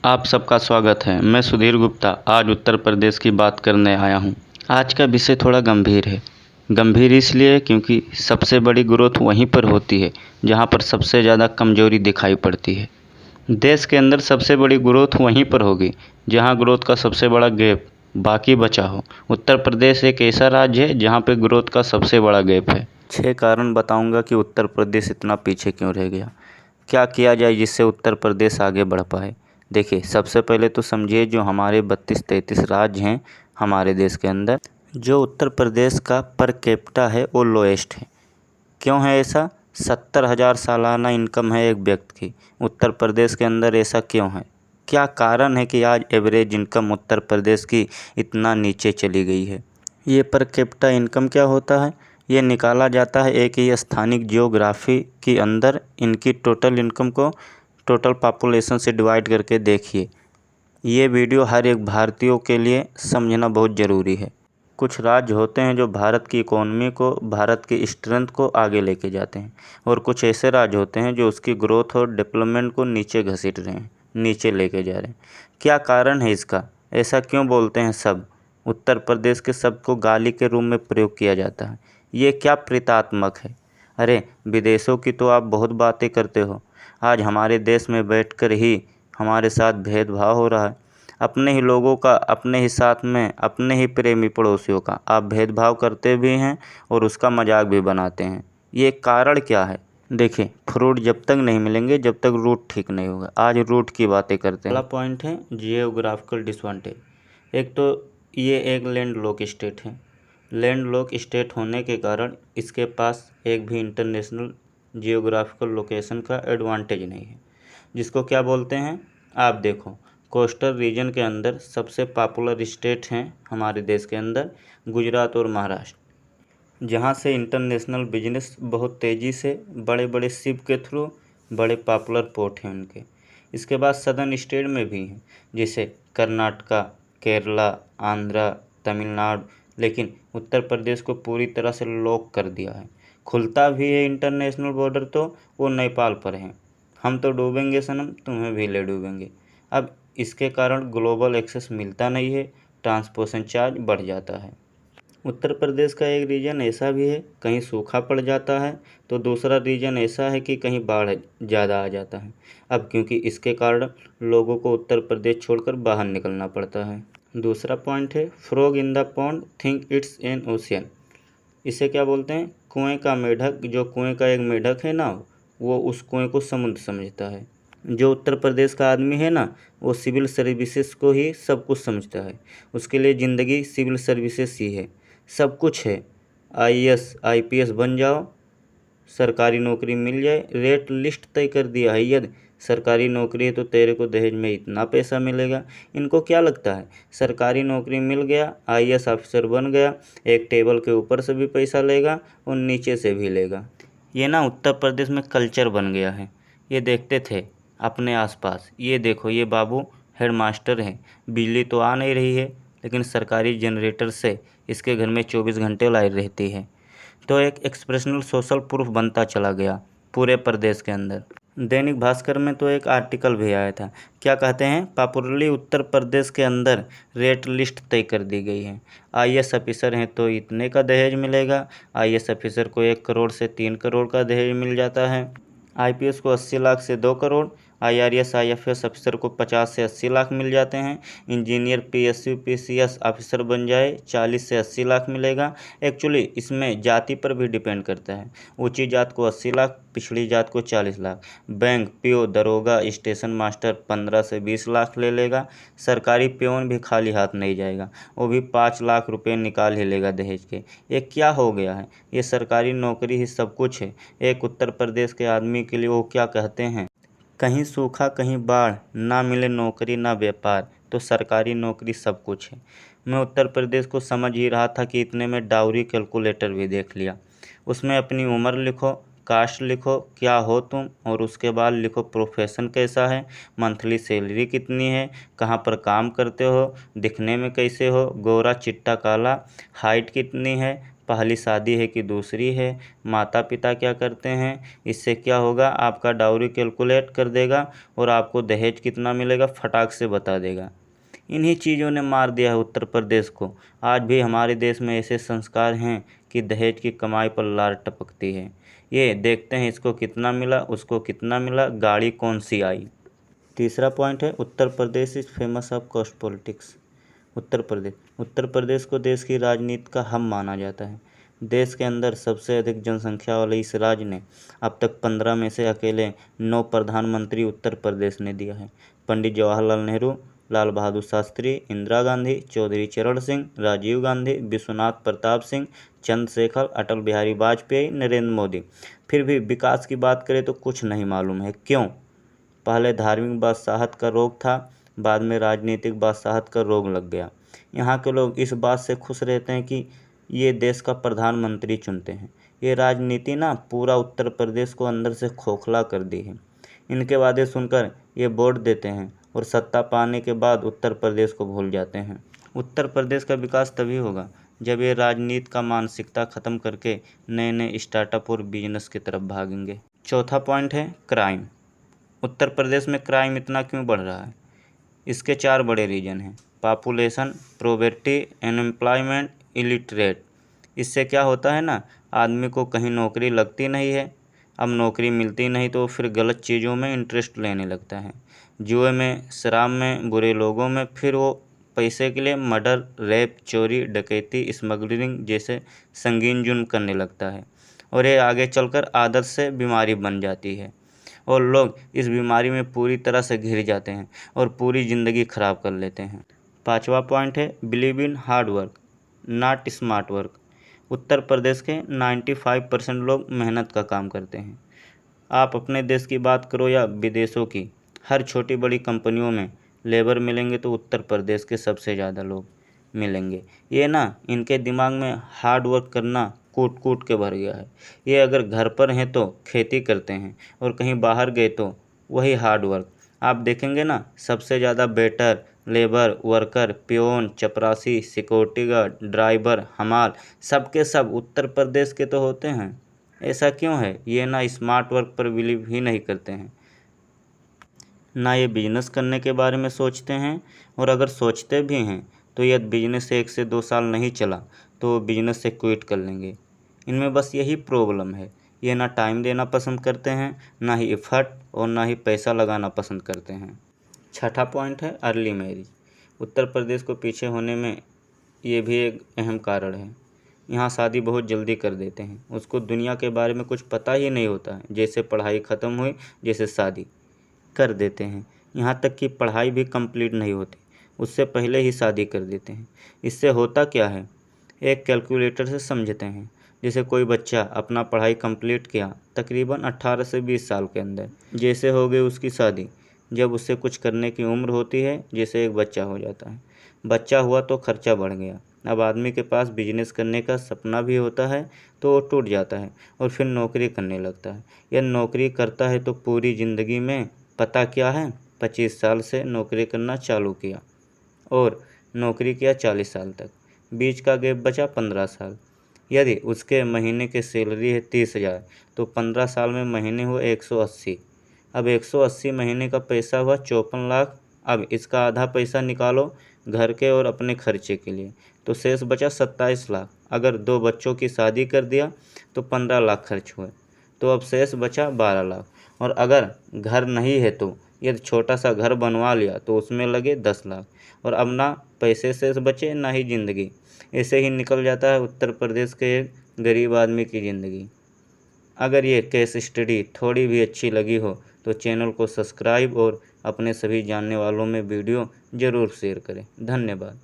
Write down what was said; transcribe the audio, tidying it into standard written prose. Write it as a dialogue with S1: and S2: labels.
S1: आप सबका स्वागत है। मैं सुधीर गुप्ता आज उत्तर प्रदेश की बात करने आया हूँ। आज का विषय थोड़ा गंभीर है। गंभीर इसलिए क्योंकि सबसे बड़ी ग्रोथ वहीं पर होती है जहाँ पर सबसे ज़्यादा कमजोरी दिखाई पड़ती है। देश के अंदर सबसे बड़ी ग्रोथ वहीं पर होगी जहाँ ग्रोथ का सबसे बड़ा गैप बाकी बचा हो। उत्तर प्रदेश एक ऐसा राज्य है जहाँ पर ग्रोथ का सबसे बड़ा गैप है। 6 कारण बताऊँगा कि उत्तर प्रदेश इतना पीछे क्यों रह गया। क्या किया जाए जिससे उत्तर प्रदेश आगे बढ़ पाए। देखिए, सबसे पहले तो समझिए जो हमारे 32-33 राज्य हैं हमारे देश के अंदर, जो उत्तर प्रदेश का पर कैपिटा है वो लोएस्ट है। क्यों है ऐसा? 70,000 सालाना इनकम है एक व्यक्ति की। उत्तर प्रदेश के अंदर ऐसा क्यों है? क्या कारण है कि आज एवरेज इनकम उत्तर प्रदेश की इतना नीचे चली गई है? ये पर कैपिटा इनकम क्या होता है? ये निकाला जाता है एक ही स्थानिक जियोग्राफी के अंदर इनकी टोटल इनकम को टोटल पॉपुलेशन से डिवाइड करके देखिए। ये वीडियो हर एक भारतीयों के लिए समझना बहुत ज़रूरी है। कुछ राज्य होते हैं जो भारत की इकोनॉमी को, भारत की स्ट्रेंथ को आगे लेके जाते हैं, और कुछ ऐसे राज्य होते हैं जो उसकी ग्रोथ और डेवलपमेंट को नीचे घसीट रहे हैं, नीचे लेके जा रहे हैं। क्या कारण है इसका? ऐसा क्यों बोलते हैं सब? उत्तर प्रदेश के शब्द को गाली के रूप में प्रयोग किया जाता है। ये क्या प्रीतात्मक है? अरे, विदेशों की तो आप बहुत बातें करते हो, आज हमारे देश में बैठकर ही हमारे साथ भेदभाव हो रहा है। अपने ही लोगों का, अपने ही साथ में, अपने ही प्रेमी पड़ोसियों का आप भेदभाव करते भी हैं और उसका मजाक भी बनाते हैं। ये कारण क्या है? देखिए, फ्रूट जब तक नहीं मिलेंगे जब तक रूट ठीक नहीं होगा। आज रूट की बातें करते हैं। पहला पॉइंट है जियोग्राफिकल डिसएडवांटेज। एक तो ये एक लैंड लॉक स्टेट है। लैंड लॉक स्टेट होने के कारण इसके पास एक भी इंटरनेशनल जियोग्राफिकल लोकेशन का एडवांटेज नहीं है, जिसको क्या बोलते हैं आप देखो। कोस्टल रीजन के अंदर सबसे पॉपुलर स्टेट हैं हमारे देश के अंदर गुजरात और महाराष्ट्र, जहां से इंटरनेशनल बिजनेस बहुत तेज़ी से बड़े बड़े शिप के थ्रू, बड़े पॉपुलर पोर्ट हैं उनके। इसके बाद सदर्न स्टेट में भी हैं जैसे कर्नाटका, केरला, आंध्रा, तमिलनाडु, लेकिन उत्तर प्रदेश को पूरी तरह से लॉक कर दिया है। खुलता भी है इंटरनेशनल बॉर्डर तो वो नेपाल पर है। हम तो डूबेंगे सनम, तुम्हें भी ले डूबेंगे। अब इसके कारण ग्लोबल एक्सेस मिलता नहीं है, ट्रांसपोर्टेशन चार्ज बढ़ जाता है। उत्तर प्रदेश का एक रीजन ऐसा भी है कहीं सूखा पड़ जाता है, तो दूसरा रीजन ऐसा है कि कहीं बाढ़ ज़्यादा आ जाता है। अब क्योंकि इसके कारण लोगों को उत्तर प्रदेश छोड़कर बाहर निकलना पड़ता है। दूसरा पॉइंट है frog in the pond think it's an ocean. इसे क्या बोलते हैं? कुएं का मेढक, जो कुएं का एक मेढक है ना, वो उस कुएं को समुद्र समझता है। जो उत्तर प्रदेश का आदमी है ना, वो सिविल सर्विसेज को ही सब कुछ समझता है। उसके लिए ज़िंदगी सिविल सर्विसेज ही है, सब कुछ है। आईएएस आईपीएस बन जाओ, सरकारी नौकरी मिल जाए, रेट लिस्ट तय कर दिया है। यदि सरकारी नौकरी है तो तेरे को दहेज में इतना पैसा मिलेगा। इनको क्या लगता है सरकारी नौकरी मिल गया, आईएएस ऑफिसर बन गया, एक टेबल के ऊपर से भी पैसा लेगा और नीचे से भी लेगा। ये ना उत्तर प्रदेश में कल्चर बन गया है। ये देखते थे अपने आसपास, ये देखो ये बाबू हेडमास्टर हैं, बिजली तो आ नहीं रही है लेकिन सरकारी जनरेटर से इसके घर में 24 घंटे लाइट रहती है। तो एक एक्सप्रेशनल सोशल प्रूफ बनता चला गया पूरे प्रदेश के अंदर। दैनिक भास्कर में तो एक आर्टिकल भी आया था, क्या कहते हैं, पॉपुलरली उत्तर प्रदेश के अंदर रेट लिस्ट तय कर दी गई है। आईएएस ऑफिसर हैं तो इतने का दहेज मिलेगा, आईएएस ऑफिसर को 1 करोड़ से 3 करोड़ का दहेज मिल जाता है, आईपीएस को 80 लाख से 2 करोड़, आईआरएस आईएफएस ऑफिसर को 50 से 80 लाख मिल जाते हैं, इंजीनियर पीएसयू पीसीएस ऑफिसर बन जाए 40 से 80 लाख मिलेगा। एक्चुअली इसमें जाति पर भी डिपेंड करता है, ऊंची जात को 80 लाख, पिछड़ी जात को 40 लाख। बैंक, पीओ, दरोगा, स्टेशन मास्टर 15 से 20 लाख ले लेगा। सरकारी पियोन भी खाली हाथ नहीं जाएगा, वो भी 5 लाख रुपये निकाल ही लेगा दहेज के। ये क्या हो गया है? ये सरकारी नौकरी ही सब कुछ है एक उत्तर प्रदेश के आदमी के लिए। वो क्या कहते हैं, कहीं सूखा कहीं बाढ़, ना मिले नौकरी ना व्यापार, तो सरकारी नौकरी सब कुछ है। मैं उत्तर प्रदेश को समझ ही रहा था कि इतने में डाउरी कैलकुलेटर भी देख लिया। उसमें अपनी उम्र लिखो, कास्ट लिखो, क्या हो तुम, और उसके बाद लिखो प्रोफेशन कैसा है, मंथली सैलरी कितनी है, कहाँ पर काम करते हो, दिखने में कैसे हो, गोरा चिट्टा काला, हाइट कितनी है, पहली शादी है कि दूसरी है, माता पिता क्या करते हैं, इससे क्या होगा, आपका डाउरी कैलकुलेट कर देगा और आपको दहेज कितना मिलेगा फटाक से बता देगा। इन्हीं चीज़ों ने मार दिया है उत्तर प्रदेश को। आज भी हमारे देश में ऐसे संस्कार हैं कि दहेज की कमाई पर लार टपकती है। ये देखते हैं इसको कितना मिला, उसको कितना मिला, गाड़ी कौन सी आई। तीसरा पॉइंट है Uttar Pradesh is famous of caste politics. Uttar Pradesh को देश की राजनीति का हब माना जाता है। देश के अंदर सबसे अधिक जनसंख्या वाले इस राज्य ने अब तक 15 में से अकेले 9 प्रधानमंत्री उत्तर प्रदेश ने दिया है। पंडित जवाहरलाल नेहरू, लाल बहादुर शास्त्री, इंदिरा गांधी, चौधरी चरण सिंह, राजीव गांधी, विश्वनाथ प्रताप सिंह, चंद्रशेखर, अटल बिहारी वाजपेयी, नरेंद्र मोदी। फिर भी विकास की बात करें तो कुछ नहीं मालूम है। क्यों? पहले धार्मिक बादशाहत का रोग था, बाद में राजनीतिक बादशाहत का रोग लग गया। यहाँ के लोग इस बात से खुश रहते हैं कि ये देश का प्रधानमंत्री चुनते हैं। ये राजनीति ना पूरा उत्तर प्रदेश को अंदर से खोखला कर दी है। इनके वादे सुनकर ये वोट देते हैं और सत्ता पाने के बाद उत्तर प्रदेश को भूल जाते हैं। उत्तर प्रदेश का विकास तभी होगा जब ये राजनीति का मानसिकता ख़त्म करके नए नए स्टार्टअप और बिजनेस की तरफ भागेंगे। चौथा पॉइंट है क्राइम। उत्तर प्रदेश में क्राइम इतना क्यों बढ़ रहा है? इसके 4 बड़े रीजन हैं। Population, poverty, unemployment, illiterate. इससे क्या होता है ना, आदमी को कहीं नौकरी लगती नहीं है। अब नौकरी मिलती नहीं तो फिर गलत चीज़ों में इंटरेस्ट लेने लगता है, जुए में, शराब में, बुरे लोगों में। फिर वो पैसे के लिए मर्डर, रेप, चोरी, डकैती, स्मगलिंग जैसे संगीन जुर्म करने लगता है और ये आगे चलकर आदत से बीमारी बन जाती है और लोग इस बीमारी में पूरी तरह से घिर जाते हैं और पूरी ज़िंदगी ख़राब कर लेते हैं। 5वां पॉइंट है believe in hard work not smart work. Uttar Pradesh के 95% लोग मेहनत का काम करते हैं। आप अपने देश की बात करो या विदेशों की, हर छोटी बड़ी कंपनियों में लेबर मिलेंगे तो उत्तर प्रदेश के सबसे ज़्यादा लोग मिलेंगे। ये ना इनके दिमाग में हार्ड वर्क करना कूट कूट के भर गया है। ये अगर घर पर हैं तो खेती करते हैं और कहीं बाहर गए तो वही हार्ड वर्क। आप देखेंगे ना सबसे ज़्यादा वेटर, लेबर, वर्कर, पियोन, चपरासी, सिक्योरिटी गार्ड, ड्राइवर, हमाल, सबके सब उत्तर प्रदेश के तो होते हैं। ऐसा क्यों है? ये ना स्मार्ट वर्क पर बिलीव ही नहीं करते हैं, ना ये बिजनेस करने के बारे में सोचते हैं, और अगर सोचते भी हैं तो यदि बिजनेस 1 से 2 साल नहीं चला तो बिजनेस से क्विट कर लेंगे। इनमें बस यही प्रॉब्लम है, ये ना टाइम देना पसंद करते हैं, ना ही एफर्ट और ना ही पैसा लगाना पसंद करते हैं। 6ठा पॉइंट है अर्ली मैरिज। उत्तर प्रदेश को पीछे होने में ये भी एक अहम कारण है। यहाँ शादी बहुत जल्दी कर देते हैं, उसको दुनिया के बारे में कुछ पता ही नहीं होता है। जैसे पढ़ाई ख़त्म हुई जैसे शादी कर देते हैं। यहाँ तक कि पढ़ाई भी कंप्लीट नहीं होती, उससे पहले ही शादी कर देते हैं। इससे होता क्या है, एक कैलकुलेटर से समझते हैं। जैसे कोई बच्चा अपना पढ़ाई कंप्लीट किया तकरीबन 18 से 20 साल के अंदर, जैसे हो गई उसकी शादी। जब उससे कुछ करने की उम्र होती है, जैसे एक बच्चा हो जाता है। बच्चा हुआ तो खर्चा बढ़ गया। अब आदमी के पास बिजनेस करने का सपना भी होता है तो वो टूट जाता है और फिर नौकरी करने लगता है। यह नौकरी करता है तो पूरी ज़िंदगी में पता क्या है, 25 साल से नौकरी करना चालू किया और नौकरी किया 40 साल तक, बीच का गैप बचा 15 साल। यदि उसके महीने की सैलरी है 30,000 तो 15 साल में महीने हुए 180। अब 180 महीने का पैसा हुआ 54 लाख। अब इसका आधा पैसा निकालो घर के और अपने खर्चे के लिए तो शेष बचा 27 लाख। अगर 2 बच्चों की शादी कर दिया तो 15 लाख खर्च हुए, तो अब शेष बचा 12 लाख। और अगर घर नहीं है तो यदि छोटा सा घर बनवा लिया तो उसमें लगे 10 लाख। और अब ना पैसे शेष बचे ना ही ज़िंदगी। ऐसे ही निकल जाता है उत्तर प्रदेश के एक गरीब आदमी की ज़िंदगी। अगर ये केस स्टडी थोड़ी भी अच्छी लगी हो तो चैनल को सब्सक्राइब और अपने सभी जानने वालों में वीडियो ज़रूर शेयर करें। धन्यवाद।